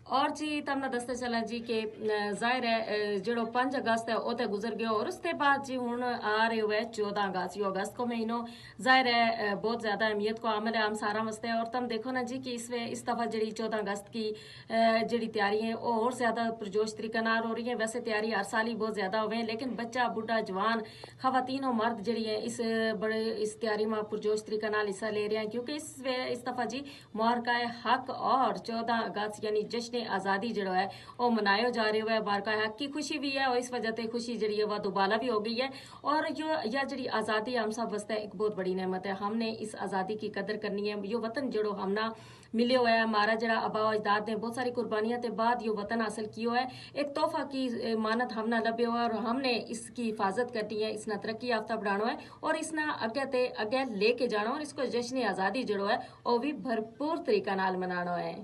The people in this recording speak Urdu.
اور جی تمنا دستے چلا جی کہ ظاہر ہے جڑو 5 اگست ہے وہ تو گزر گیا اور اس کے بعد جی ہوں آ رہے ہوئے 14 اگست یہ اگست کو مہینوں ظاہر ہے بہت زیادہ اہمیت کو عامل ہے ہم سارا واسطے اور تم دیکھو نا جی کہ اس دفعہ جڑی 14 اگست کی جڑی تیاری ہیں وہ اور زیادہ پرجوش طریقہ نال ہو رہی ہیں. ویسے تیاری ہر سال ہی بہت زیادہ ہوئے ہیں لیکن بچہ بڈھا جوان خواتین و مرد جڑی ہیں اس تیاری میں پرجوش طریقہ نال حصہ لے رہے ہیں کیونکہ اس دفعہ جی معرکہ حق اور 14 اگست یعنی جشن آزادی جڑا ہے وہ منایا جا رہے ہوئے معرکہ حق کی خوشی بھی ہے اور اس وجہ سے خوشی جڑی ہے وہ دوبالا بھی ہو گئی ہے. اور یہ جڑی آزادی ہم سب واسطے ایک بہت بڑی نعمت ہے. ہم نے اس آزادی کی قدر کرنی ہے. یہ وطن جڑو ہم نہ ملے ہوا ہے ہمارا جڑا آبا و اجداد نے بہت ساری قربانیاں کے بعد یہ وطن حاصل کیا ہے ایک تحفہ کی مانت ہم نہ لبے ہوا ہے اور ہم نے اس کی حفاظت کرنی ہے اس نہ ترقی یافتہ بڑھانا ہے اور اس نہ اگے لے کے جانا اور اس کو جشن آزادی جڑو ہے وہ بھی بھرپور طریقہ نال منانا ہے.